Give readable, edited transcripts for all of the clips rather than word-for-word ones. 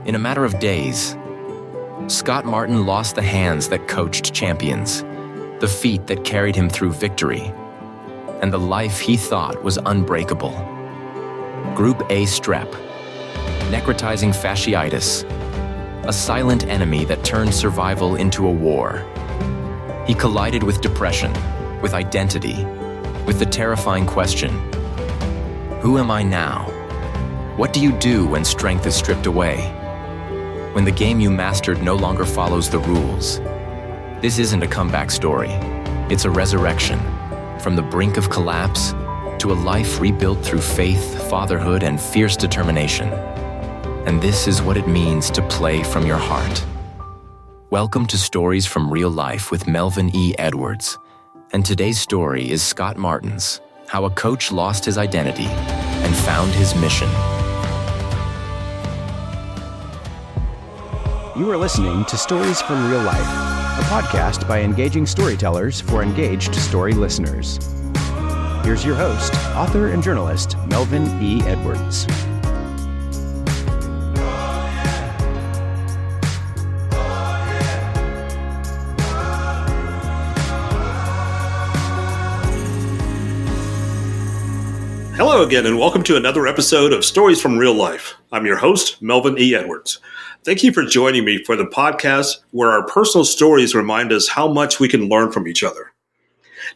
In a matter of days, Scott Martin lost the hands that coached champions, the feet that carried him through victory, and the life he thought was unbreakable. Group A Strep, Necrotizing Fasciitis, a silent enemy that turned survival into a war. He collided with depression, with identity, with the terrifying question, who am I now? What do you do when strength is stripped away? When the game you mastered no longer follows the rules? This isn't a comeback story. It's a resurrection, from the brink of collapse to a life rebuilt through faith, fatherhood, and fierce determination. And this is what it means to play from your heart. Welcome to Stories from Real Life with Melvin E. Edwards. And today's story is Scott Martin's, how a coach lost his identity and found his mission. You are listening to Stories from Real Life, a podcast by engaging storytellers for engaged story listeners. Here's your host, author and journalist, Melvin E. Edwards. Hello again, and welcome to another episode of Stories from Real Life. I'm your host, Melvin E. Edwards. Thank you for joining me for the podcast where our personal stories remind us how much we can learn from each other.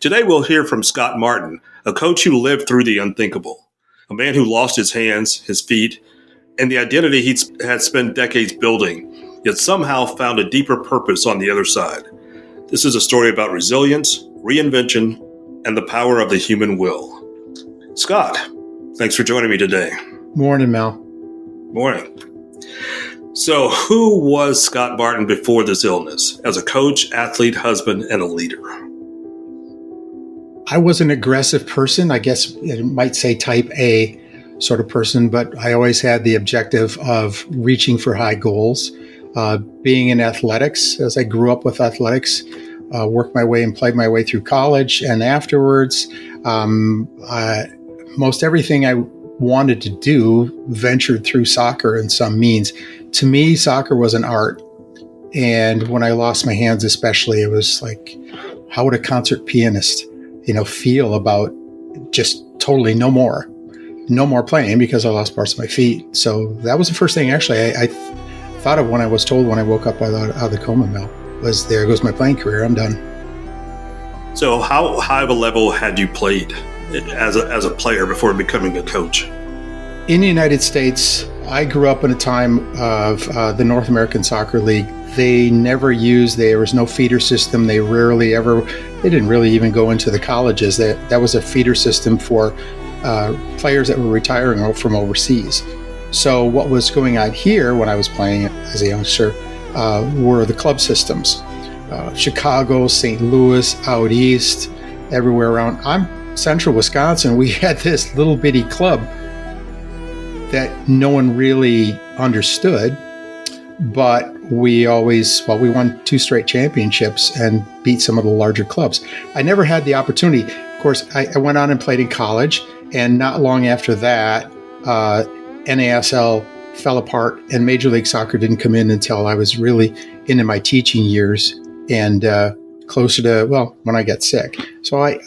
Today, we'll hear from Scott Martin, a coach who lived through the unthinkable, a man who lost his hands, his feet, and the identity he had spent decades building, yet somehow found a deeper purpose on the other side. This is a story about resilience, reinvention, and the power of the human will. Scott, thanks for joining me today. Morning, Mel. Morning. So, who was Scott Martin before this illness, as a coach, athlete, husband, and a leader? I was an aggressive person. I guess you might say type A sort of person, but I always had the objective of reaching for high goals. Being in athletics, as I grew up with athletics, worked my way and played my way through college, and afterwards, most everything I wanted to do ventured through soccer in some means. To me, soccer was an art. And when I lost my hands, especially, it was like, how would a concert pianist, feel about just totally no more playing because I lost parts of my feet. So that was the first thing actually I thought of when I was told when I woke up out of the coma, Mel, was there goes my playing career. I'm done. So how high of a level had you played as a player before becoming a coach? In the United States, I grew up in a time of the North American Soccer League. There was no feeder system. They didn't really even go into the colleges. That was a feeder system for players that were retiring from overseas. So what was going on here when I was playing as a youngster were the club systems. Chicago, St. Louis, out east, everywhere around. I'm central Wisconsin. We had this little bitty club that no one really understood, but we won 2 straight championships and beat some of the larger clubs. I never had the opportunity. Of course, I went on and played in college, and not long after that, NASL fell apart and Major League Soccer didn't come in until I was really into my teaching years and closer to, when I got sick. So I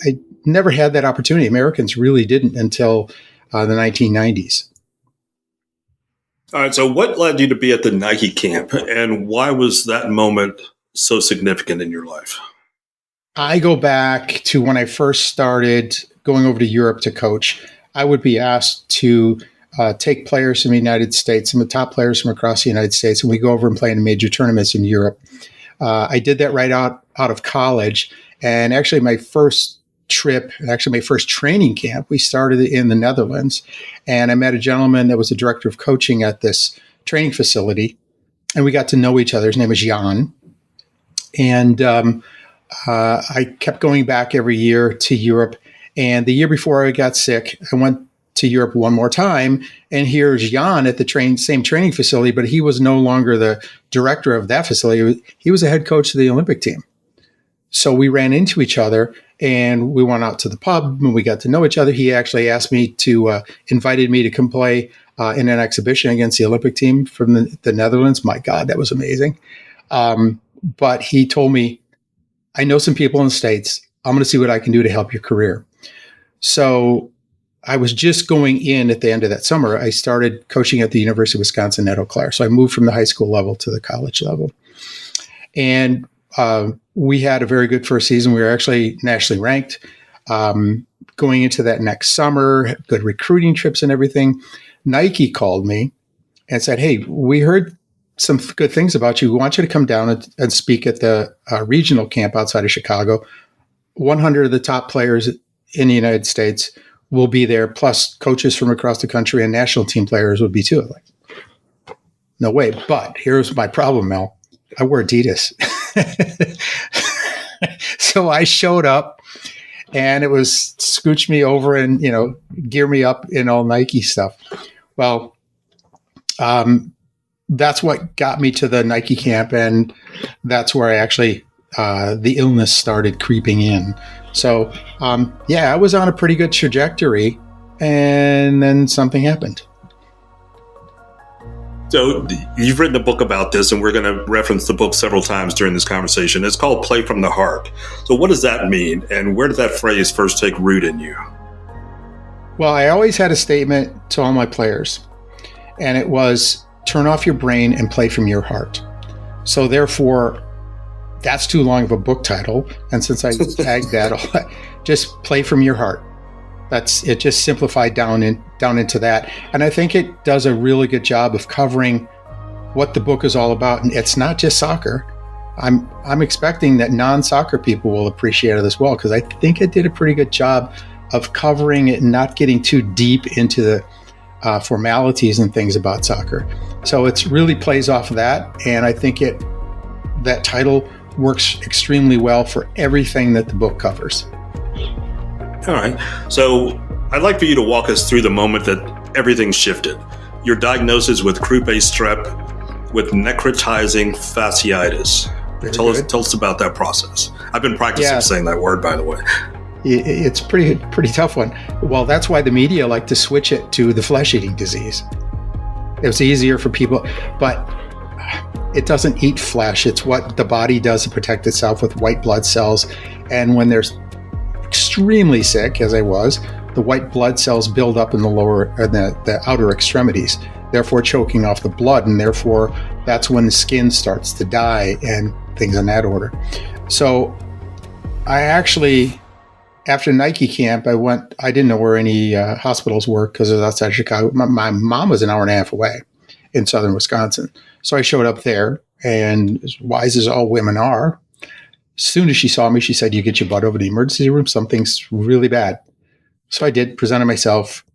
never had that opportunity. Americans really didn't until the 1990s. All right, so what led you to be at the Nike camp, and why was that moment so significant in your life? I go back to when I first started going over to Europe to coach. I would be asked to take players from the United States, some of the top players from across the United States, and we go over and play in major tournaments in Europe. I did that right out of college, and actually my first trip, and actually my first training camp, we started in the Netherlands, and I met a gentleman that was the director of coaching at this training facility, and we got to know each other. His name was Jan, and I kept going back every year to Europe, and the year before I got sick, I went to Europe one more time, and here's Jan at the same training facility, but he was no longer the director of that facility. He was a head coach of the Olympic team. So we ran into each other and we went out to the pub and we got to know each other. He actually asked me to, invited me to come play in an exhibition against the Olympic team from the Netherlands. My God, that was amazing. But he told me, I know some people in the States. I'm going to see what I can do to help your career. So I was just going in at the end of that summer. I started coaching at the University of Wisconsin at Eau Claire. So I moved from the high school level to the college level. And we had a very good first season. We were actually nationally ranked. Going into that next summer, good recruiting trips and everything. Nike called me and said, hey, we heard some good things about you. We want you to come down and speak at the regional camp outside of Chicago. 100 of the top players in the United States will be there, plus coaches from across the country and national team players would be too. I'm like, no way. But here's my problem, Mel. I wear Adidas. So I showed up and it was scooch me over and, gear me up in all Nike stuff. Well, that's what got me to the Nike camp. And that's where I actually, the illness started creeping in. So, I was on a pretty good trajectory and then something happened. So you've written a book about this, and we're going to reference the book several times during this conversation. It's called Play from the Heart. So what does that mean, and where did that phrase first take root in you? Well, I always had a statement to all my players, and it was, turn off your brain and play from your heart. So therefore, that's too long of a book title. And since I tagged that, just play from your heart. It just simplified down into that. And I think it does a really good job of covering what the book is all about. And it's not just soccer. I'm expecting that non-soccer people will appreciate it as well, because I think it did a pretty good job of covering it and not getting too deep into the formalities and things about soccer. So it really plays off of that. And I think that title works extremely well for everything that the book covers. All right. So I'd like for you to walk us through the moment that everything shifted. Your diagnosis with croup A strep with necrotizing fasciitis. Tell us about that process. I've been practicing saying that word, by the way. It's pretty tough one. Well, that's why the media like to switch it to the flesh-eating disease. It was easier for people, but it doesn't eat flesh. It's what the body does to protect itself with white blood cells. And when there's extremely sick, as I was, the white blood cells build up in the outer extremities, therefore choking off the blood, and therefore that's when the skin starts to die and things in that order. So I actually, after Nike camp, I didn't know where any hospitals were because it was outside Chicago. My mom was an hour and a half away in southern Wisconsin. So I showed up there, and as wise as all women are, as soon as she saw me, she said, you get your butt over to the emergency room. Something's really bad. So I did, presented myself.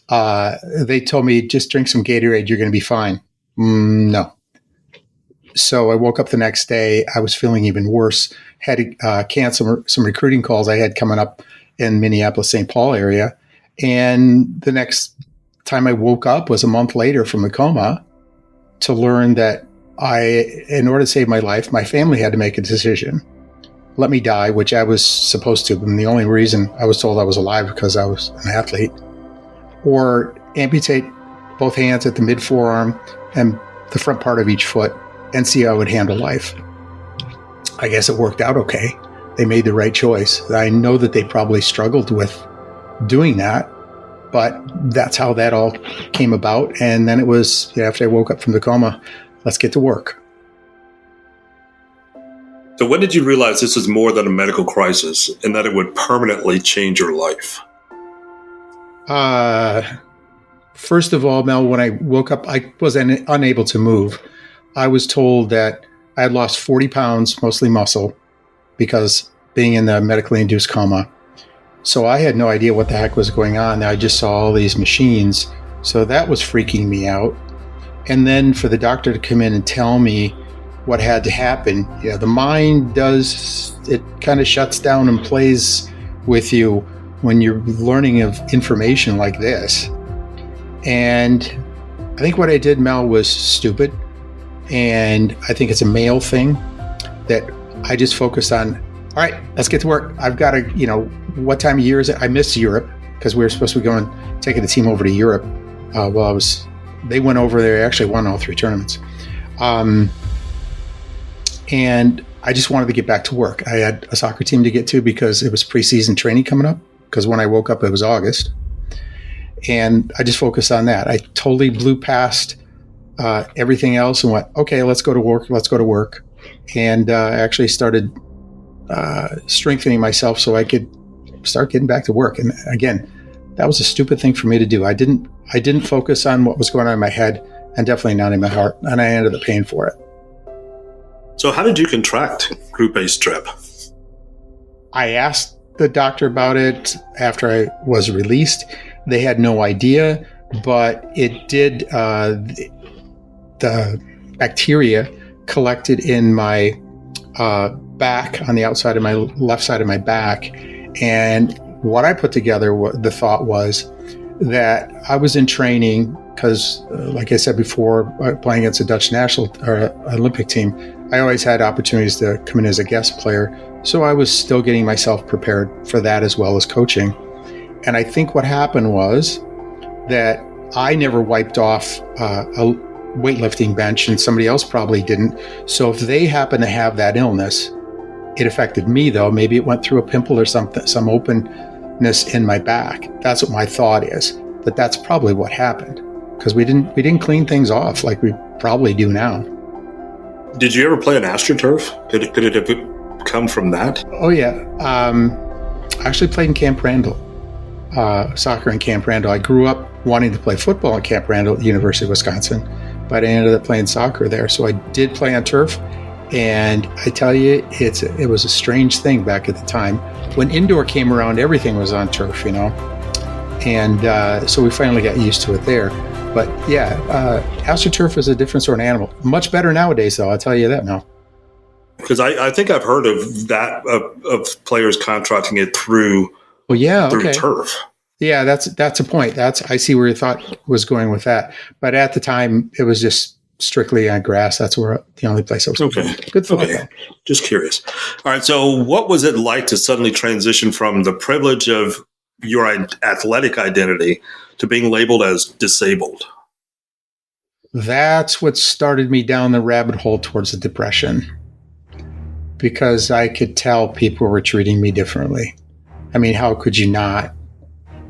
They told me, just drink some Gatorade. You're going to be fine. No. So I woke up the next day. I was feeling even worse. Had to cancel some recruiting calls I had coming up in Minneapolis, St. Paul area. And the next time I woke up was a month later from a coma to learn that in order to save my life, my family had to make a decision. Let me die, which I was supposed to. And the only reason I was told I was alive because I was an athlete. Or amputate both hands at the mid forearm and the front part of each foot and see how I would handle life. I guess it worked out okay. They made the right choice. I know that they probably struggled with doing that, but that's how that all came about. And then it was, after I woke up from the coma, let's get to work. So when did you realize this was more than a medical crisis and that it would permanently change your life? First of all, Mel, when I woke up, I was unable to move. I was told that I had lost 40 pounds, mostly muscle, because being in the medically induced coma. So I had no idea what the heck was going on. I just saw all these machines. So that was freaking me out. And then for the doctor to come in and tell me what had to happen, the mind it kind of shuts down and plays with you when you're learning of information like this. And I think what I did, Mel, was stupid. And I think it's a male thing that I just focused on all right, let's get to work. I've got to, what time of year is it? I missed Europe because we were supposed to be taking the team over to Europe. They went over there, actually won all 3 tournaments. And I just wanted to get back to work. I had a soccer team to get to because it was preseason training coming up, because when I woke up, it was August. And I just focused on that. I totally blew past everything else and went, okay, let's go to work. And actually started strengthening myself so I could start getting back to work. And again, that was a stupid thing for me to do. I didn't focus on what was going on in my head, and definitely not in my heart. And I ended up paying for it. So how did you contract Group A strep? I asked the doctor about it after I was released. They had no idea, but it did. The bacteria collected in my back, on the outside of my left side of my back. And what I put together, the thought was that I was in training because, like I said before, playing against the Dutch national or Olympic team, I always had opportunities to come in as a guest player. So I was still getting myself prepared for that as well as coaching. And I think what happened was that I never wiped off a weightlifting bench, and somebody else probably didn't. So if they happen to have that illness, it affected me though. Maybe it went through a pimple or something, some openness in my back. That's what my thought is. But that's probably what happened, because we didn't clean things off like we probably do now. Did you ever play an AstroTurf? Could it have come from that? Oh yeah. I actually played in Camp Randall, soccer in Camp Randall. I grew up wanting to play football in Camp Randall at the University of Wisconsin, but I ended up playing soccer there. So I did play on turf, and I tell you, it was a strange thing back at the time. When indoor came around, everything was on turf, and so we finally got used to it there. But yeah, AstroTurf is a different sort of animal. Much better nowadays, though. I'll tell you that now. Because I think I've heard of that, of players contracting it through turf. Yeah, that's a point. I see where your thought was going with that. But at the time, it was just strictly on grass. That's where the only place I was. Okay. Good thought. Okay. Just curious. All right. So what was it like to suddenly transition from the privilege of your athletic identity to being labeled as disabled? That's what started me down the rabbit hole towards the depression, because I could tell people were treating me differently. I mean, how could you not?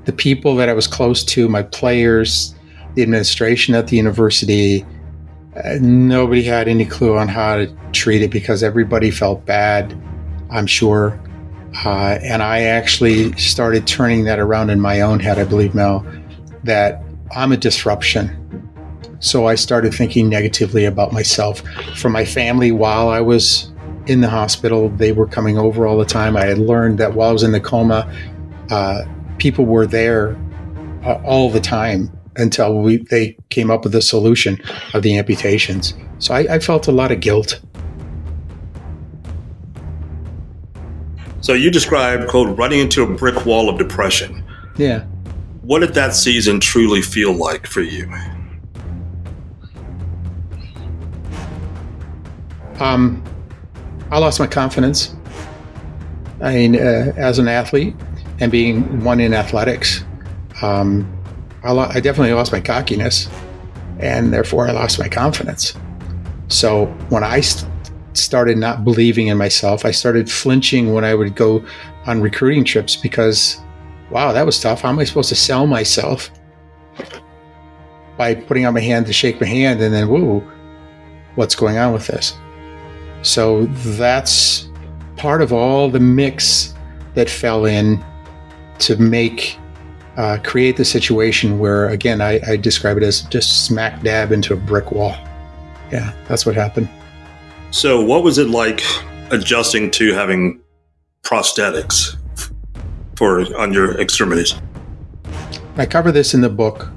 The people that I was close to, my players, the administration at the university, nobody had any clue on how to treat it because everybody felt bad, I'm sure. And I actually started turning that around in my own head, I believe, Mel, that I'm a disruption. So I started thinking negatively about myself. For my family, while I was in the hospital, they were coming over all the time. I had learned that while I was in the coma, people were there all the time until they came up with the solution of the amputations. So I felt a lot of guilt. So you described, quote, running into a brick wall of depression. Yeah. What did that season truly feel like for you? I lost my confidence. I mean, as an athlete and being one in athletics, I definitely lost my cockiness, and therefore I lost my confidence. So when I started not believing in myself, I started flinching when I would go on recruiting trips because, wow, that was tough. How am I supposed to sell myself by putting out my hand to shake my hand and then, whoa, what's going on with this? So that's part of all the mix that fell in to create the situation where, again, I describe it as just smack dab into a brick wall. Yeah, that's what happened. So what was it like adjusting to having prosthetics on your extremities? I cover this in the book,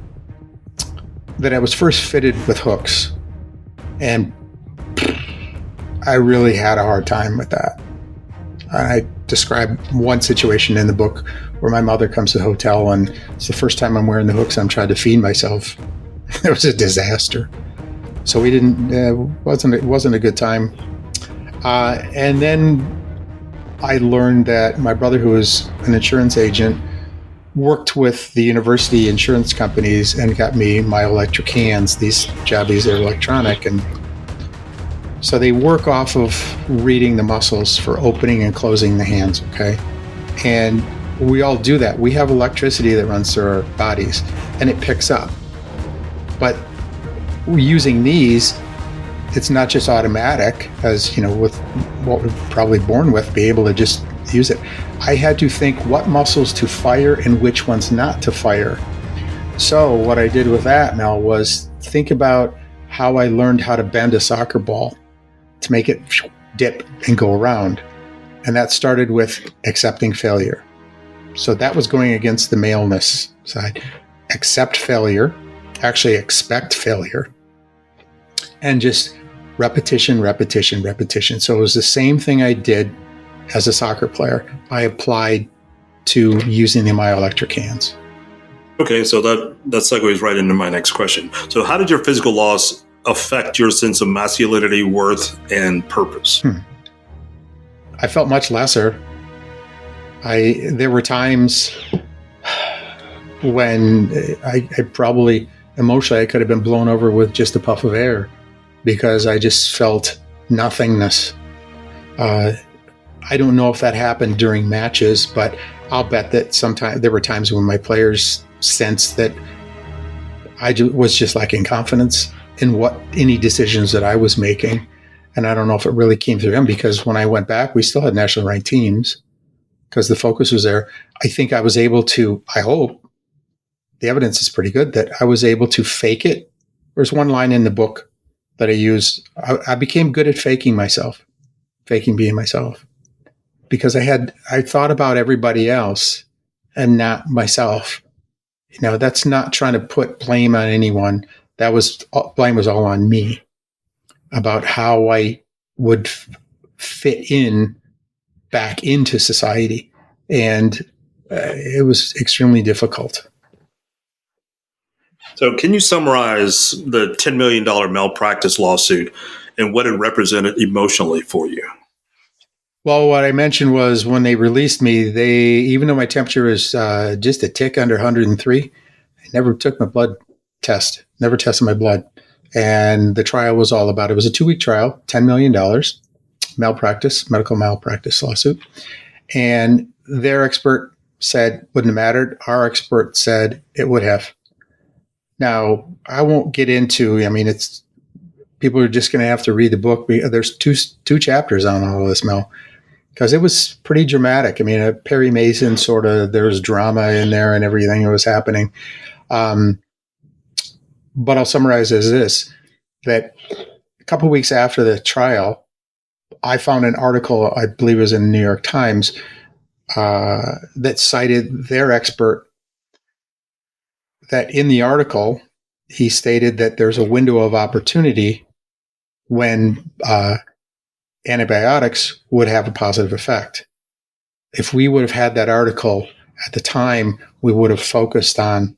that I was first fitted with hooks, and I really had a hard time with that. I describe one situation in the book where my mother comes to the hotel, and it's the first time I'm wearing the hooks. I'm trying to feed myself. It was a disaster. So it wasn't a good time. And then I learned that my brother, who was an insurance agent, worked with the university insurance companies and got me myoelectric hands. These jabbies are electronic, and so they work off of reading the muscles for opening and closing the hands, okay? And we all do that. We have electricity that runs through our bodies, and it picks up. But using these, it's not just automatic, as you know, with what we're probably born with, be able to just use it. I had to think what muscles to fire and which ones not to fire. So what I did with that, Mel, was think about how I learned how to bend a soccer ball to make it dip and go around. And that started with accepting failure. So that was going against the maleness side. Accept failure, actually expect failure, and just repetition, repetition, repetition. So it was the same thing I did as a soccer player. I applied to using the myoelectric hands. Okay, so that segues right into my next question. So how did your physical loss affect your sense of masculinity, worth, and purpose? I felt much lesser. There were times when I probably emotionally I could have been blown over with just a puff of air because I just felt nothingness. I don't know if that happened during matches, but I'll bet that sometimes there were times when my players sensed that I was just lacking confidence in any decisions that I was making. And I don't know if it really came through them, because when I went back, we still had national ranked teams because the focus was there. I think I was able to, I hope, the evidence is pretty good, that I was able to fake it. There's one line in the book that I use. I became good at faking myself, faking being myself, because I thought about everybody else and not myself. You know, that's not trying to put blame on anyone. Blame was all on me about how I would fit in back into society. And it was extremely difficult. So can you summarize the $10 million malpractice lawsuit and what it represented emotionally for you? Well, what I mentioned was when they released me, even though my temperature was just a tick under 103, I never took my blood test, never tested my blood. And the trial was all about, it was a 2-week trial, $10 million, medical malpractice lawsuit. And their expert said wouldn't have mattered. Our expert said it would have. Now, I won't get into, people are just going to have to read the book. There's two chapters on all of this, Mel, because it was pretty dramatic. Perry Mason there was drama in there and everything that was happening. But I'll summarize as this, that a couple of weeks after the trial, I found an article, I believe it was in the New York Times, that cited their expert, that in the article, he stated that there's a window of opportunity when antibiotics would have a positive effect. If we would have had that article at the time, we would have focused on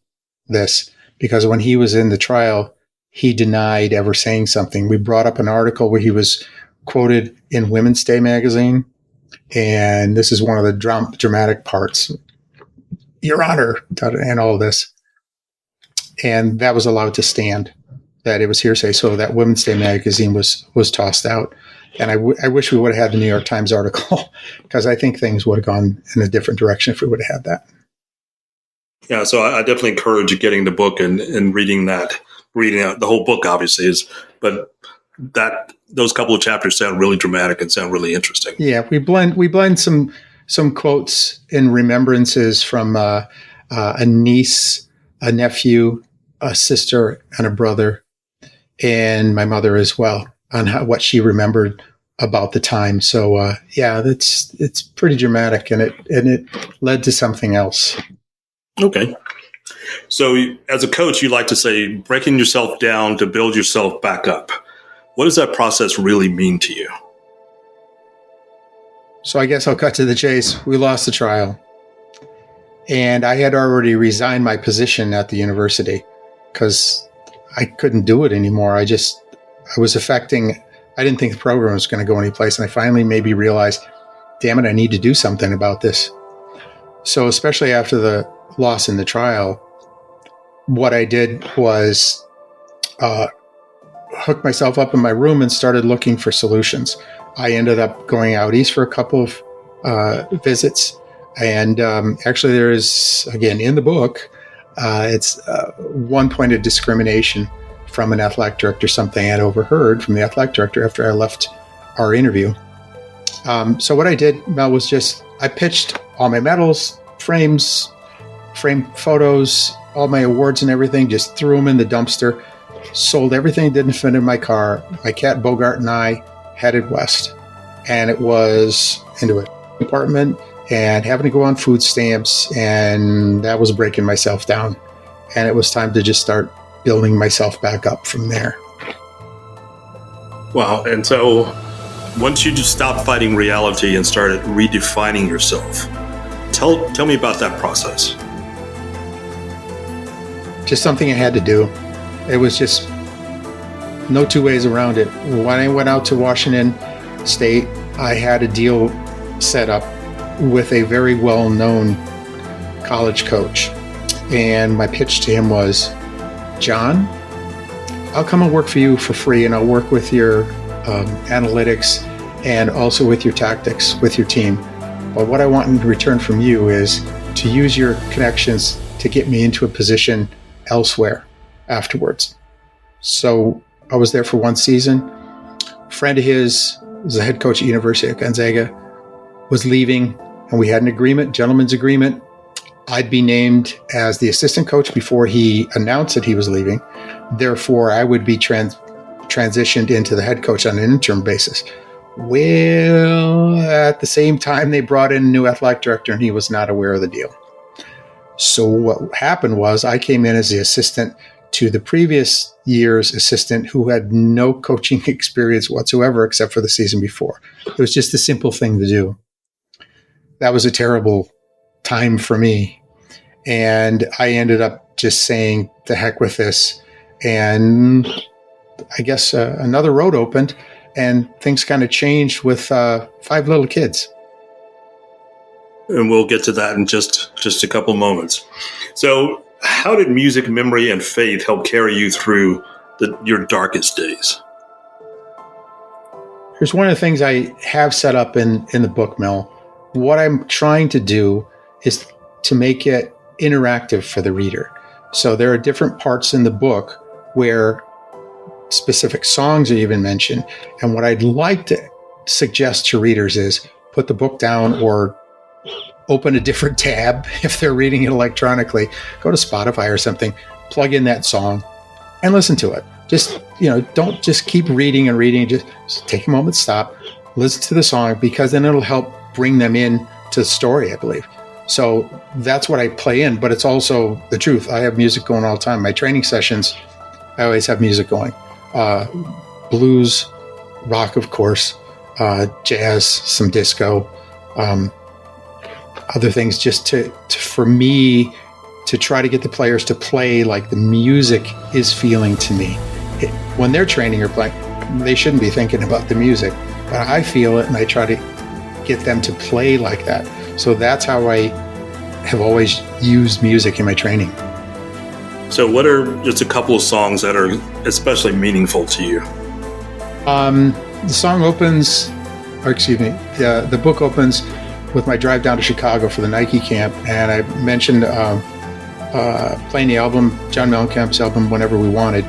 this, because when he was in the trial, he denied ever saying something. We brought up an article where he was quoted in Women's Day magazine, and this is one of the dramatic parts. Your Honor, and all this. And that was allowed to stand, that it was hearsay. So that Women's Day magazine was tossed out. And I wish we would have had the New York Times article, because I think things would have gone in a different direction if we would have had that. Yeah, so I definitely encourage you getting the book and reading out the whole book, obviously, but those couple of chapters sound really dramatic and sound really interesting. Yeah, we blend some quotes and remembrances from a niece, a nephew, a sister, and a brother, and my mother as well, on what she remembered about the time. So it's pretty dramatic, and it led to something else. Okay. So as a coach, you like to say breaking yourself down to build yourself back up. What does that process really mean to you? So I guess I'll cut to the chase. We lost the trial. And I had already resigned my position at the university because I couldn't do it anymore. I didn't think the program was going to go anyplace. And I finally maybe realized damn it, I need to do something about this. So especially after the loss in the trial, what I did was hook myself up in my room and started looking for solutions. I ended up going out east for a couple of visits. And actually there is, again, in the book, it's one point of discrimination from an athletic director, something I had overheard from the athletic director after I left our interview. So what I did, Mel, was just, I pitched all my medals, frames, framed photos, all my awards and everything, just threw them in the dumpster, sold everything that didn't fit in my car. My cat Bogart and I headed west. And it was into an apartment and having to go on food stamps, and that was breaking myself down. And it was time to just start building myself back up from there. Wow. And so once you just stopped fighting reality and started redefining yourself, tell me about that process. Just something I had to do. It was just no two ways around it. When I went out to Washington State, I had a deal set up with a very well-known college coach. And my pitch to him was, John, I'll come and work for you for free, and I'll work with your analytics and also with your tactics with your team. But what I want in return from you is to use your connections to get me into a position elsewhere afterwards. So I was there for one season. A friend of his was the head coach at University of Gonzaga, was leaving, and we had an agreement, gentleman's agreement. I'd be named as the assistant coach before he announced that he was leaving. Therefore, I would be transitioned into the head coach on an interim basis. Well, at the same time, they brought in a new athletic director, and he was not aware of the deal. So what happened was I came in as the assistant to the previous year's assistant who had no coaching experience whatsoever except for the season before. It was just a simple thing to do. That was a terrible time for me. And I ended up just saying, the heck with this. And I guess another road opened, and things kind of changed with 5 little kids. And we'll get to that in just a couple moments. So how did music, memory, and faith help carry you through your darkest days? Here's one of the things I have set up in the book, Mel. What I'm trying to do is to make it interactive for the reader. So there are different parts in the book where specific songs are even mentioned. And what I'd like to suggest to readers is put the book down or open a different tab if they're reading it electronically. Go to Spotify or something, plug in that song, and listen to it. Just, don't just keep reading and reading. Just take a moment, stop, listen to the song, because then it'll help bring them in to the story, I believe. So that's what I play in, but it's also the truth. I have music going all the time. My training sessions, I always have music going. Blues, rock, of course, jazz, some disco, other things, just for me to try to get the players to play like the music is feeling to me. When they're training or playing, they shouldn't be thinking about the music, but I feel it, and I try to get them to play like that. So that's how I have always used music in my training. So what are just a couple of songs that are especially meaningful to you? The song opens, the book opens with my drive down to Chicago for the Nike camp. And I mentioned playing the album, John Mellencamp's album, Whenever We Wanted.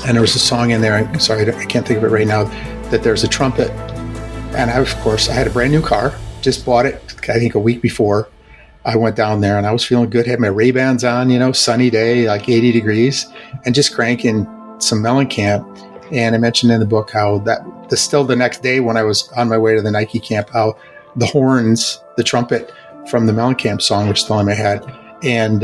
And there was a song in there, I'm sorry, I can't think of it right now, that there's a trumpet. And I had a brand new car, just bought it, I think a week before. I went down there and I was feeling good, had my Ray-Bans on, sunny day, like 80 degrees, and just cranking some Mellencamp. And I mentioned in the book how still the next day when I was on my way to the Nike camp, how the horns, the trumpet from the Mellencamp song were still in my head. And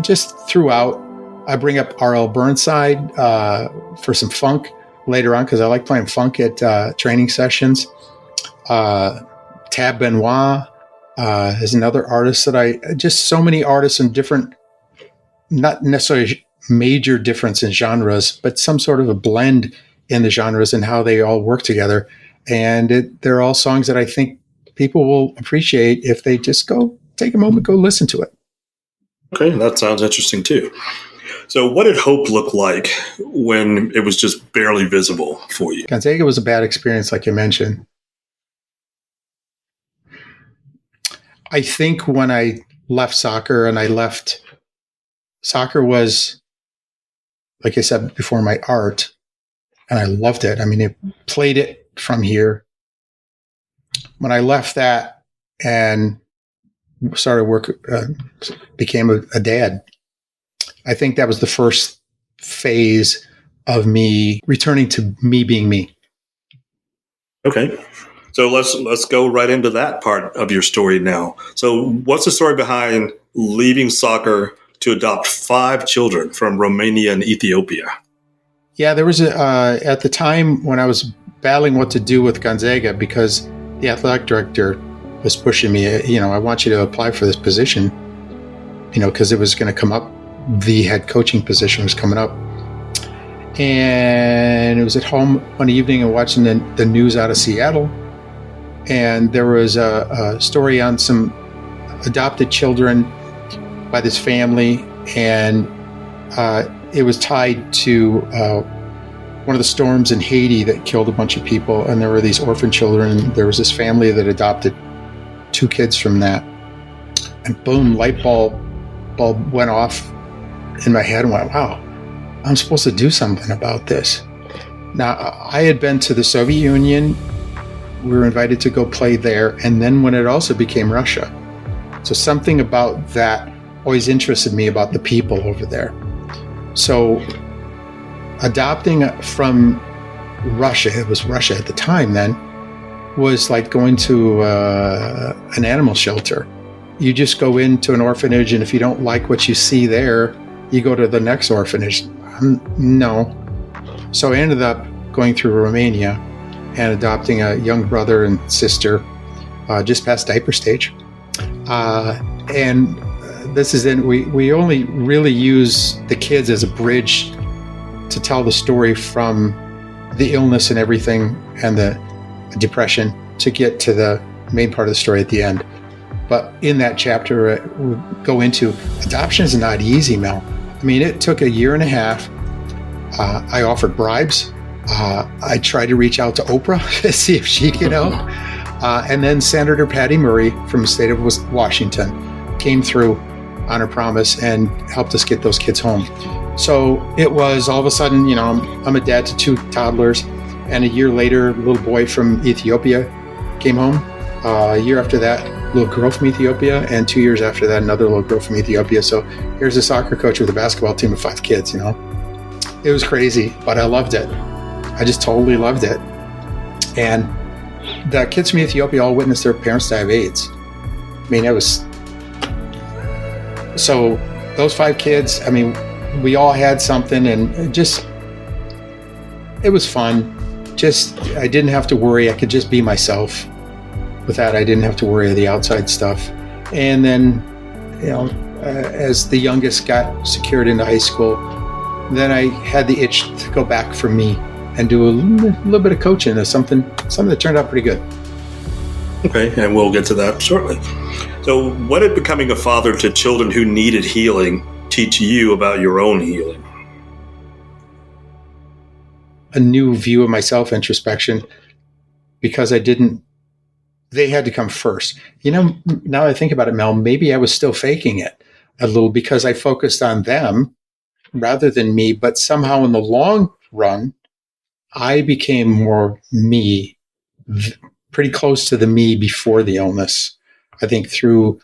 just throughout, I bring up R.L. Burnside for some funk later on, because I like playing funk at training sessions. Tab Benoit is another artist that just so many artists in different, not necessarily major difference in genres, but some sort of a blend in the genres and how they all work together. And they're all songs that I think people will appreciate if they just go take a moment, go listen to it. Okay, that sounds interesting too. So what did hope look like when it was just barely visible for you? Gonzaga was a bad experience, like you mentioned. I think when I left soccer soccer was, like I said before, my art, and I loved it. I mean, I played it from here. When I left that and started work, became a dad, I think that was the first phase of me returning to me being me. Okay. So let's go right into that part of your story now. So what's the story behind leaving soccer to adopt 5 children from Romania and Ethiopia? Yeah, there was at the time when I was battling what to do with Gonzaga, because the athletic director was pushing me, I want you to apply for this position, because it was going to come up. The head coaching position was coming up. And it was at home one evening and watching the news out of Seattle. And there was a story on some adopted children by this family. And it was tied to one of the storms in Haiti that killed a bunch of people. And there were these orphan children. There was this family that adopted 2 kids from that. And boom, light bulb went off in my head and went, wow, I'm supposed to do something about this. Now, I had been to the Soviet Union. We were invited to go play there. And then when it also became Russia. So something about that always interested me, about the people over there. So adopting from Russia, it was Russia at the time then, was like going to an animal shelter. You just go into an orphanage, and if you don't like what you see there, you go to the next orphanage. No. So I ended up going through Romania and adopting a young brother and sister just past diaper stage. And this is in, we only really use the kids as a bridge to tell the story from the illness and everything and the depression to get to the main part of the story at the end. But in that chapter, we go into adoption is not easy, Mel. I mean, it took a year and a half. I offered bribes. I tried to reach out to Oprah to see if she could help. And then Senator Patty Murray from the state of Washington came through on her promise and helped us get those kids home. So it was all of a sudden, I'm a dad to 2 toddlers. And a year later, a little boy from Ethiopia came home. A year after that, a little girl from Ethiopia. And 2 years after that, another little girl from Ethiopia. So here's a soccer coach with a basketball team of 5 kids, It was crazy, but I loved it. I just totally loved it. And the kids from Ethiopia all witnessed their parents die of AIDS. I mean, it was... So those 5 kids, I mean, we all had something, and it was fun. I didn't have to worry. I could just be myself. With that, I didn't have to worry of the outside stuff. And then, as the youngest got secured into high school, then I had the itch to go back for me and do a little bit of coaching of something that turned out pretty good. Okay, and we'll get to that shortly. So what did becoming a father to children who needed healing teach you about your own healing? A new view of myself, introspection, because they had to come first. Now I think about it, Mel, maybe I was still faking it a little because I focused on them rather than me, but somehow in the long run, I became more me, pretty close to the me before the illness. I think through,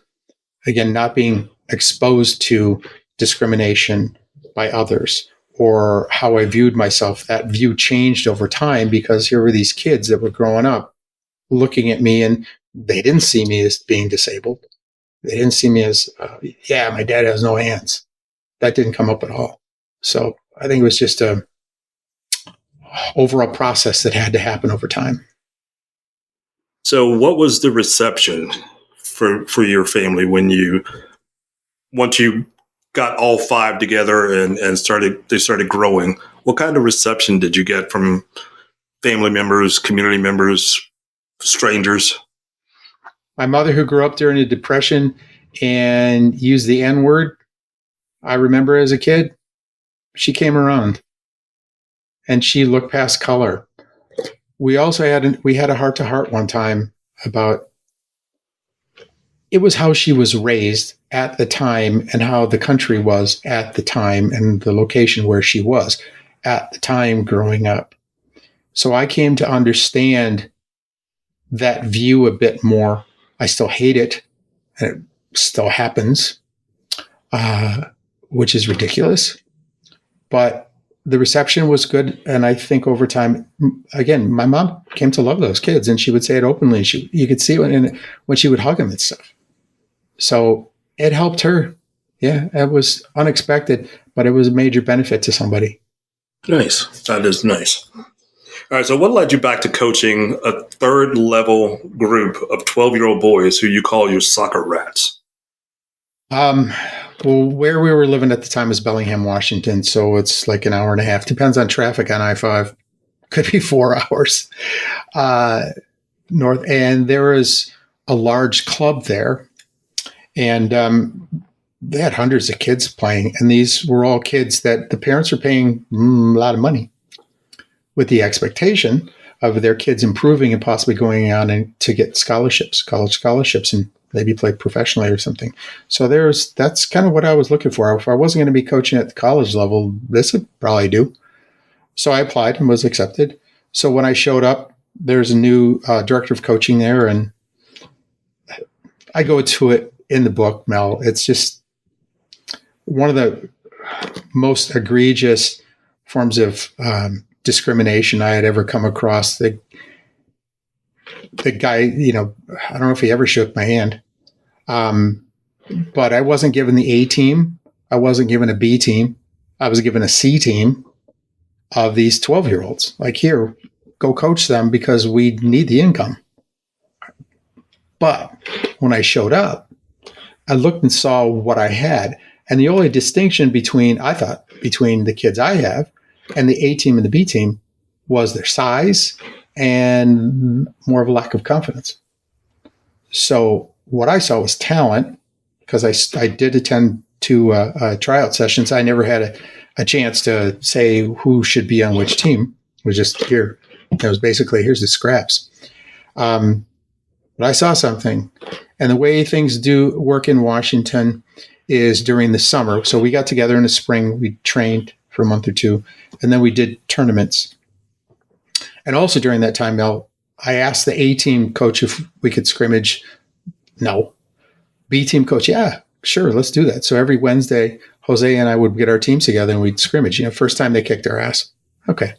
again, not being exposed to discrimination by others or how I viewed myself. That view changed over time because here were these kids that were growing up looking at me, and they didn't see me as being disabled. They didn't see me as, my dad has no hands. That didn't come up at all. So I think it was just a overall process that had to happen over time. So what was the reception for your family once you got all 5 together and they started growing? What kind of reception did you get from family members, community members, strangers? My mother, who grew up during the Depression and used the N-word, I remember as a kid, she came around and she looked past color. We also had a heart-to-heart one time about it was how she was raised at the time and how the country was at the time and the location where she was at the time growing up. So I came to understand that view a bit more. I still hate it, and it still happens, which is ridiculous. But the reception was good, and I think over time, again, my mom came to love those kids, and she would say it openly. You could see it when she would hug them and stuff. So it helped her. Yeah, it was unexpected, but it was a major benefit to somebody. Nice. That is nice. All right, so what led you back to coaching a third-level group of 12-year-old boys who you call your soccer rats? Well, where we were living at the time was Bellingham, Washington, so it's like an hour and a half. Depends on traffic on I-5. Could be 4 hours north. And there was a large club there, and they had hundreds of kids playing, and these were all kids that the parents were paying a lot of money with the expectation of their kids improving and possibly going on and to get scholarships, college scholarships, and maybe play professionally or something. So that's kind of what I was looking for. If I wasn't going to be coaching at the college level, this would probably do. So I applied and was accepted. So when I showed up, there's a new director of coaching there, and I go to it in the book, Mel. It's just one of the most egregious forms of discrimination I had ever come across. The guy, I don't know if he ever shook my hand, but I wasn't given the A team. I wasn't given a B team. I was given a C team of these 12-year-olds. Like, here, go coach them because we need the income. But when I showed up, I looked and saw what I had. And the only distinction between the kids I have and the A team and the B team was their size and more of a lack of confidence. So what I saw was talent, because I did attend 2 tryout sessions. I never had a chance to say who should be on which team. It was just here. It was basically, here's the scraps. But I saw something. And the way things do work in Washington is during the summer. So we got together in the spring. We trained for a month or 2, and then we did tournaments. And also during that time, Mel, I asked the A team coach if we could scrimmage. No. B team coach, yeah, sure, let's do that. So every Wednesday, Jose and I would get our teams together and we'd scrimmage. First time they kicked our ass. Okay.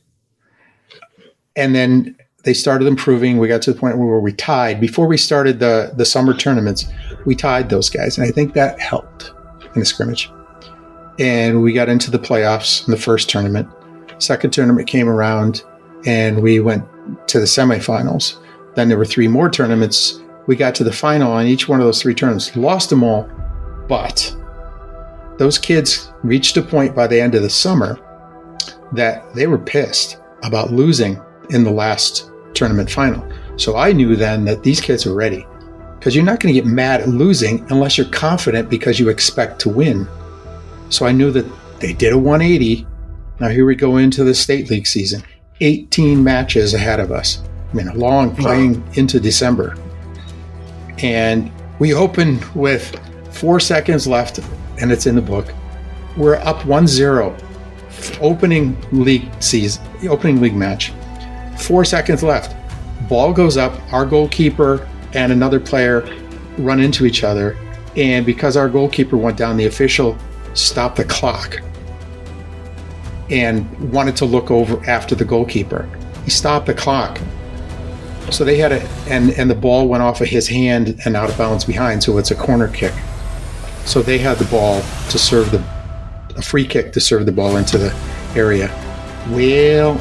And then they started improving. We got to the point where we tied. Before we started the summer tournaments, we tied those guys. And I think that helped in the scrimmage. And we got into the playoffs in the first tournament. Second tournament came around, and we went to the semifinals. Then there were 3 more tournaments. We got to the final on each one of those 3 tournaments. Lost them all, but those kids reached a point by the end of the summer that they were pissed about losing in the last tournament final. So I knew then that these kids were ready, because you're not going to get mad at losing unless you're confident because you expect to win. So I knew that they did a 180. Now here we go into the state league season. 18 matches ahead of us. Long playing into December. And we open with 4 seconds left, and it's in the book. We're up 1-0. Opening league match. 4 seconds left. Ball goes up. Our goalkeeper and another player run into each other. And because our goalkeeper went down, the official stopped the clock and wanted to look over after the goalkeeper. He stopped the clock. So they had and the ball went off of his hand and out of bounds behind, so it's a corner kick. So they had the ball to serve a free kick to serve the ball into the area. Well,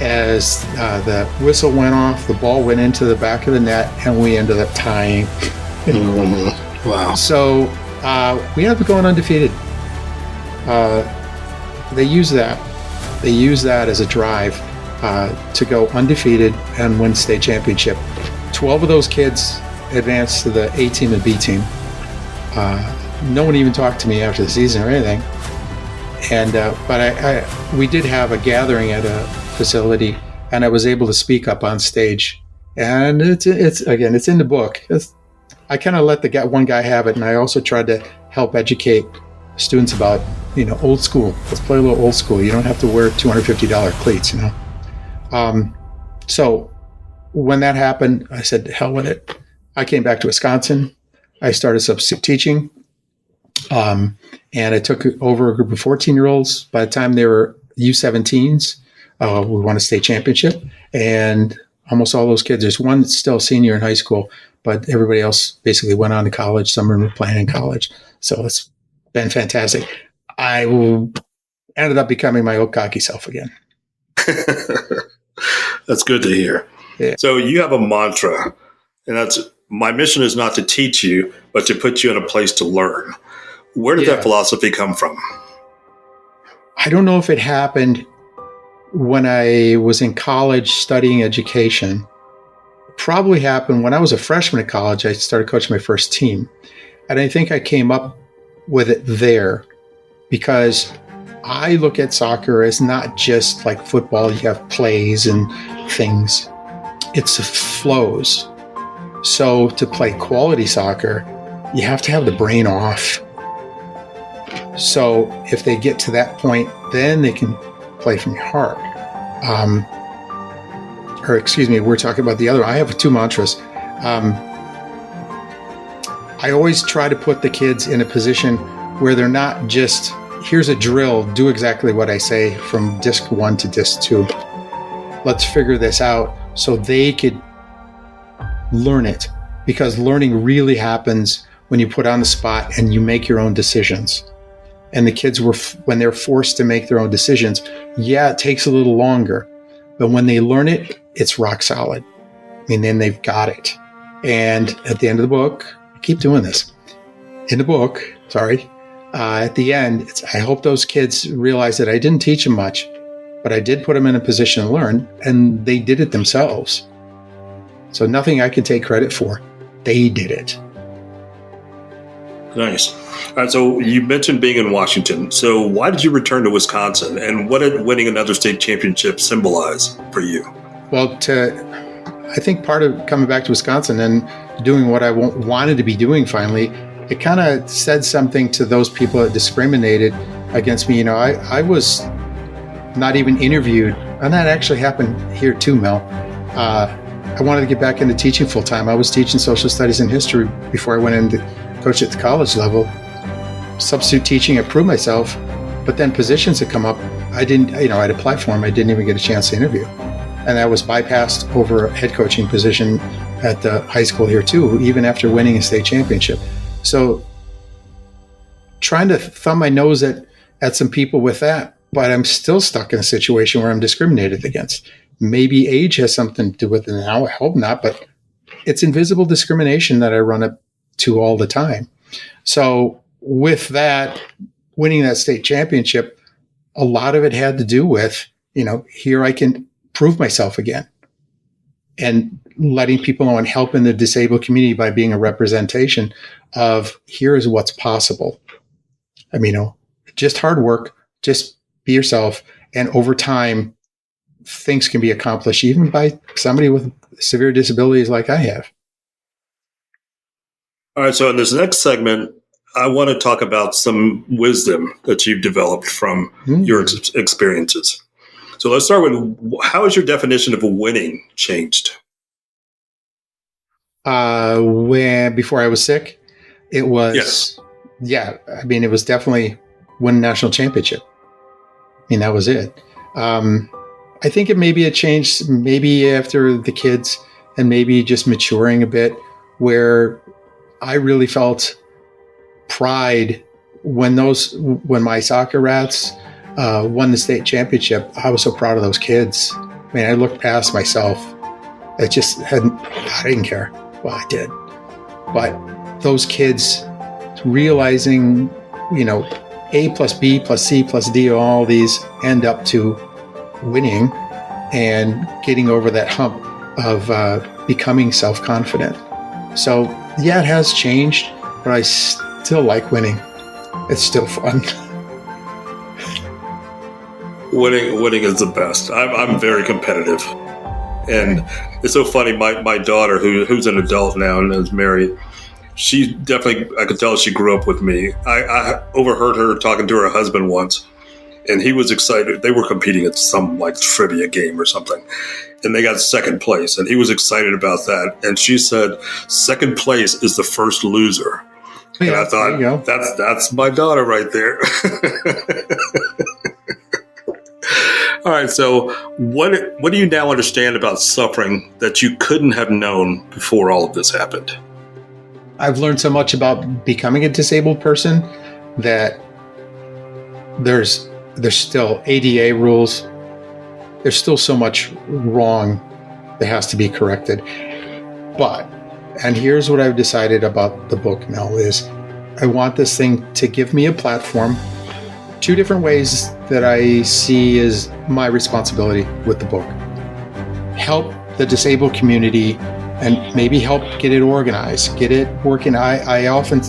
as the whistle went off, the ball went into the back of the net, and we ended up tying. Wow. So we ended up going undefeated. They use that as a drive to go undefeated and win state championship. 12 of those kids advance to the A team and B team. No one even talked to me after the season or anything. And but we did have a gathering at a facility, and I was able to speak up on stage. And it's in the book. I kind of let one guy have it, and I also tried to help educate students about, old school. Let's play a little old school. You don't have to wear $250 cleats, So when that happened, I said, hell with it. I came back to Wisconsin. I started substitute teaching. And I took over a group of 14-year-olds. By the time they were U17s, we won a state championship. And almost all those kids, there's one that's still a senior in high school, but everybody else basically went on to college. Some of them were playing in college. So it's been fantastic. I ended up becoming my old cocky self again. That's good to hear. Yeah. So you have a mantra, and that's, my mission is not to teach you, but to put you in a place to learn. Where did that philosophy come from? I don't know if it happened when I was in college studying education. It probably happened when I was a freshman at college. I started coaching my first team. And I think I came up with it there because I look at soccer as not just like football. You have plays and things. It's flows. So to play quality soccer, you have to have the brain off. So if they get to that point, then they can play from your heart. We're talking about the other. I have two mantras. I always try to put the kids in a position where they're not just, here's a drill, do exactly what I say from disc 1 to disc 2. Let's figure this out so they could learn it, because learning really happens when you put on the spot and you make your own decisions. And the kids when they're forced to make their own decisions, it takes a little longer, but when they learn it, it's rock solid. Then they've got it. And at the end of the book, I keep doing this. In the book, at the end, I hope those kids realize that I didn't teach them much, but I did put them in a position to learn, and they did it themselves. So nothing I can take credit for. They did it. Nice. All right, so you mentioned being in Washington. So why did you return to Wisconsin, and what did winning another state championship symbolize for you? Well, I think part of coming back to Wisconsin and doing what I wanted to be doing finally, it kind of said something to those people that discriminated against me. I was not even interviewed, and that actually happened here too, Mel. I wanted to get back into teaching full time. I was teaching social studies and history before I went into coach at the college level. Substitute teaching, I proved myself, but then positions had come up. I didn't, I'd apply for them. I didn't even get a chance to interview. And I was bypassed over a head coaching position at the high school here too, even after winning a state championship. So trying to thumb my nose at some people with that, but I'm still stuck in a situation where I'm discriminated against. Maybe age has something to do with it now. I hope not, but it's invisible discrimination that I run up to all the time. So with that, winning that state championship, a lot of it had to do with, here I can prove myself again, and letting people know and helping the disabled community by being a representation of here is what's possible. Just hard work, just be yourself. And over time, things can be accomplished even by somebody with severe disabilities like I have. All right. So in this next segment, I want to talk about some wisdom that you've developed from your experiences. So let's start with, how has your definition of winning changed? Before I was sick, it was, it was definitely win a national championship. That was it. I think it changed maybe after the kids and maybe just maturing a bit, where I really felt pride when my soccer rats won the state championship. I was so proud of those kids. I looked past myself. I didn't care. Well, I did. But those kids realizing, A plus B plus C plus D, all these end up to winning and getting over that hump of becoming self-confident. So, yeah, it has changed, but I still like winning. It's still fun. Winning is the best. I'm very competitive. And it's so funny, my daughter, who's an adult now and is married, she definitely, I could tell she grew up with me. I overheard her talking to her husband once, and he was excited. They were competing at some like trivia game or something, and they got second place, and he was excited about that. And she said, second place is the first loser. Yeah, and I thought, that's my daughter right there. All right, so what do you now understand about suffering that you couldn't have known before all of this happened? I've learned so much about becoming a disabled person that there's still ADA rules. There's still so much wrong that has to be corrected. But, and here's what I've decided about the book, Mel, is I want this thing to give me a platform. Two different ways that I see as my responsibility with the book. Help the disabled community and maybe help get it organized, get it working. I often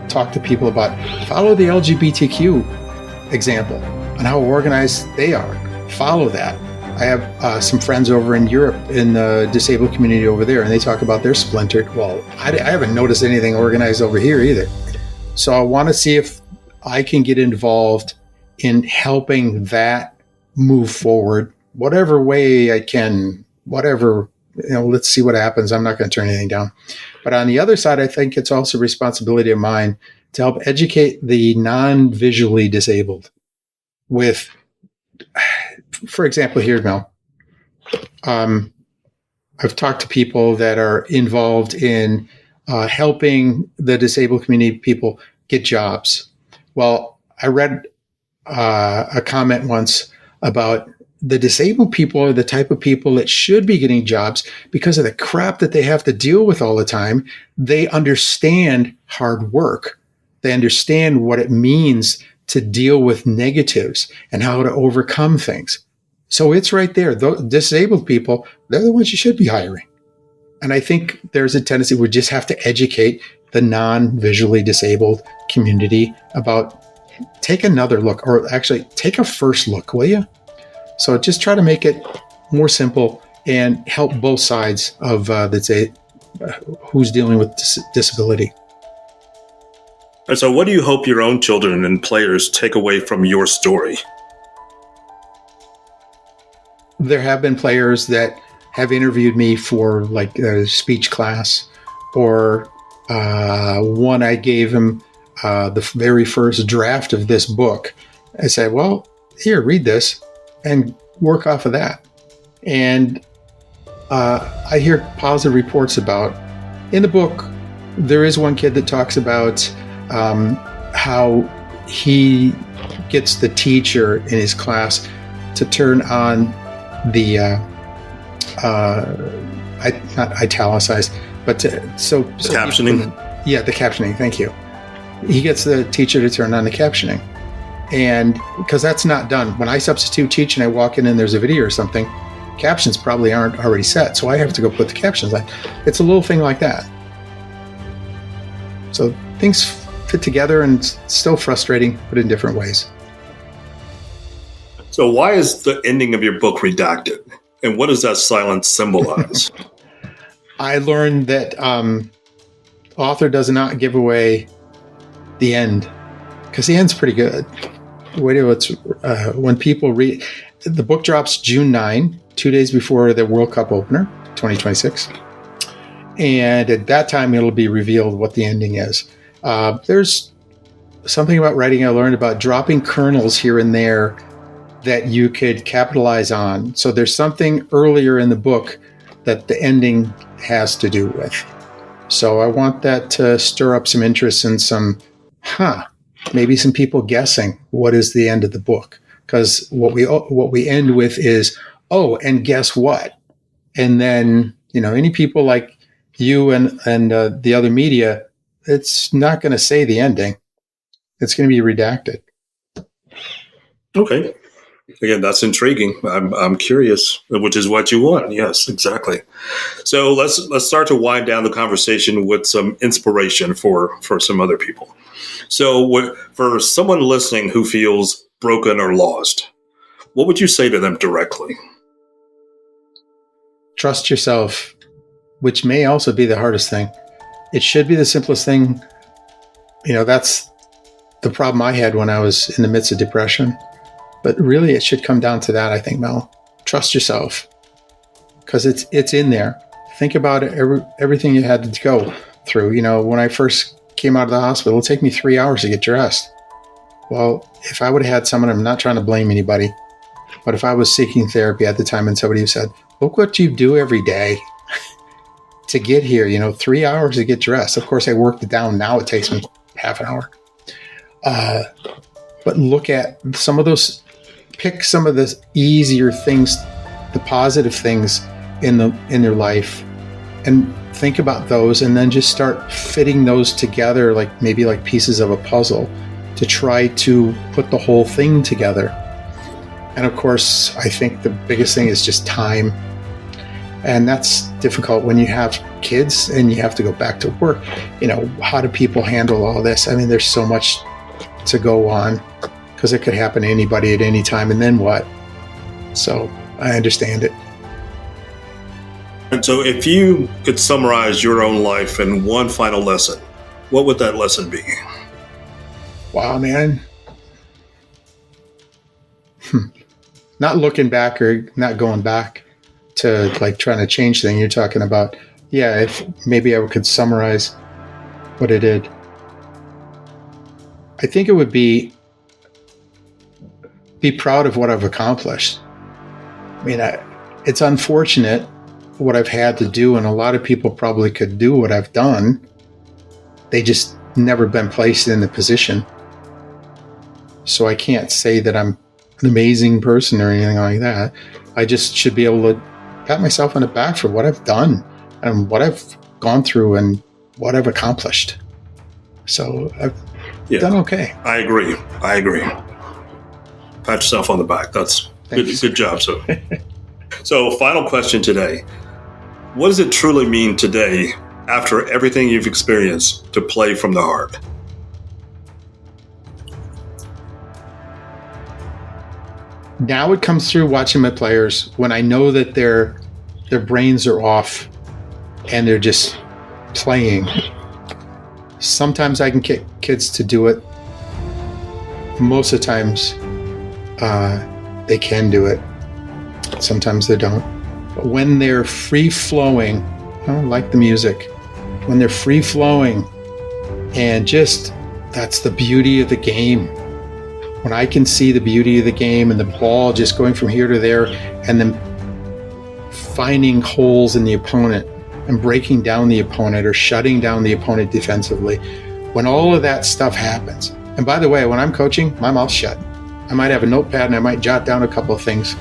talk to people about follow the LGBTQ example and how organized they are. Follow that. I have some friends over in Europe in the disabled community over there, and they talk about their splintered. Well, I haven't noticed anything organized over here either. So I want to see if I can get involved in helping that move forward, whatever way I can, whatever, let's see what happens. I'm not going to turn anything down. But on the other side, I think it's also a responsibility of mine to help educate the non-visually disabled with, for example, here, Mel, I've talked to people that are involved in helping the disabled community people get jobs. Well, I read a comment once about the disabled people are the type of people that should be getting jobs because of the crap that they have to deal with all the time. They understand hard work. They understand what it means to deal with negatives and how to overcome things. So it's right there. Those disabled people, they're the ones you should be hiring. And I think there's a tendency we just have to educate the non-visually disabled community about take another look, or actually take a first look, will you? So just try to make it more simple and help both sides of who's dealing with disability. And so what do you hope your own children and players take away from your story? There have been players that have interviewed me for like a speech class, or one I gave him the very first draft of this book. I said, well, here, read this and work off of that. And I hear positive reports about, in the book, there is one kid that talks about how he gets the teacher in his class to turn on the, not italicized, but so captioning. The captioning. Thank you. He gets the teacher to turn on the captioning. And because that's not done. When I substitute teach and I walk in and there's a video or something, captions probably aren't already set. So I have to go put the captions on. It's a little thing like that. So things fit together and it's still frustrating, but in different ways. So why is the ending of your book redacted? And what does that silence symbolize? I learned that author does not give away the end, because the end's pretty good. When people read, the book drops June 9, 2 days before the World Cup opener, 2026. And at that time, it'll be revealed what the ending is. There's something about writing I learned about dropping kernels here and there that you could capitalize on. So there's something earlier in the book that the ending has to do with. So I want that to stir up some interest and some, maybe some people guessing what is the end of the book. Because what we end with is, oh, and guess what? And then, any people like you and the other media, it's not going to say the ending. It's going to be redacted. Okay. Again, that's intriguing. I'm curious, which is what you want. Yes, exactly. So let's start to wind down the conversation with some inspiration for some other people. So for someone listening who feels broken or lost, what would you say to them directly? Trust yourself, which may also be the hardest thing. It should be the simplest thing. That's the problem I had when I was in the midst of depression. But really, it should come down to that, I think, Mel. Trust yourself, because it's in there. Think about it, everything you had to go through. When I first came out of the hospital, it'll take me 3 hours to get dressed. Well, if I would have had someone, I'm not trying to blame anybody, but if I was seeking therapy at the time and somebody who said, look what you do every day to get here, 3 hours to get dressed. Of course, I worked it down. Now it takes me half an hour. But look at some of those. Pick some of the easier things, the positive things in your life, and think about those, and then just start fitting those together, maybe like pieces of a puzzle, to try to put the whole thing together. And of course, I think the biggest thing is just time. And that's difficult when you have kids and you have to go back to work. How do people handle all this? I mean, there's so much to go on, because it could happen to anybody at any time, and then what? So I understand it. And so if you could summarize your own life in one final lesson, what would that lesson be? Wow, man. Not looking back or not going back to trying to change things. You're talking about, if maybe I could summarize what I did. I think it would be proud of what I've accomplished. I mean, it's unfortunate what I've had to do, and a lot of people probably could do what I've done. They just never been placed in the position. So I can't say that I'm an amazing person or anything like that. I just should be able to pat myself on the back for what I've done and what I've gone through and what I've accomplished. So I've done okay. I agree. Pat yourself on the back. That's good job. So final question today. What does it truly mean today, after everything you've experienced, to play from the heart? Now it comes through watching my players when I know that their brains are off and they're just playing. Sometimes I can get kids to do it. Most of the times they can do it. Sometimes they don't. But when they're free-flowing, like the music, when they're free-flowing, and just, that's the beauty of the game. When I can see the beauty of the game and the ball just going from here to there, and then finding holes in the opponent and breaking down the opponent or shutting down the opponent defensively, when all of that stuff happens. And by the way, when I'm coaching, my mouth's shut. I might have a notepad and I might jot down a couple of things,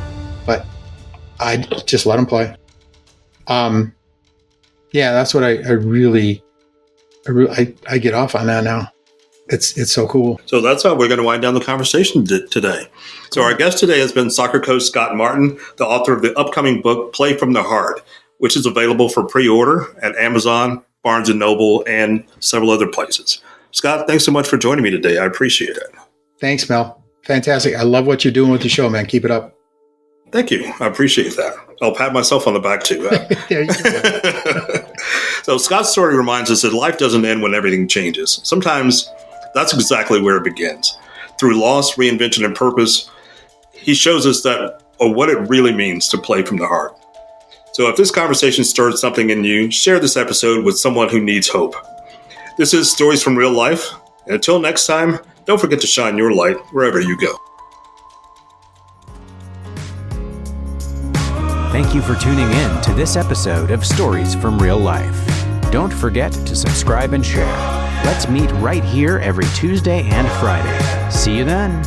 but I just let them play. That's what I really get off on that now. It's so cool. So that's how we're going to wind down the conversation today. So our guest today has been soccer coach Scott Martin, the author of the upcoming book, Play from the Heart, which is available for pre-order at Amazon, Barnes & Noble, and several other places. Scott, thanks so much for joining me today. I appreciate it. Thanks, Mel. Fantastic. I love what you're doing with the show, man. Keep it up. Thank you. I appreciate that. I'll pat myself on the back, too. There you go. So Scott's story reminds us that life doesn't end when everything changes. Sometimes that's exactly where it begins. Through loss, reinvention, and purpose, he shows us what it really means to play from the heart. So if this conversation stirred something in you, share this episode with someone who needs hope. This is Stories from Real Life. And until next time, don't forget to shine your light wherever you go. Thank you for tuning in to this episode of Stories from Real Life. Don't forget to subscribe and share. Let's meet right here every Tuesday and Friday. See you then.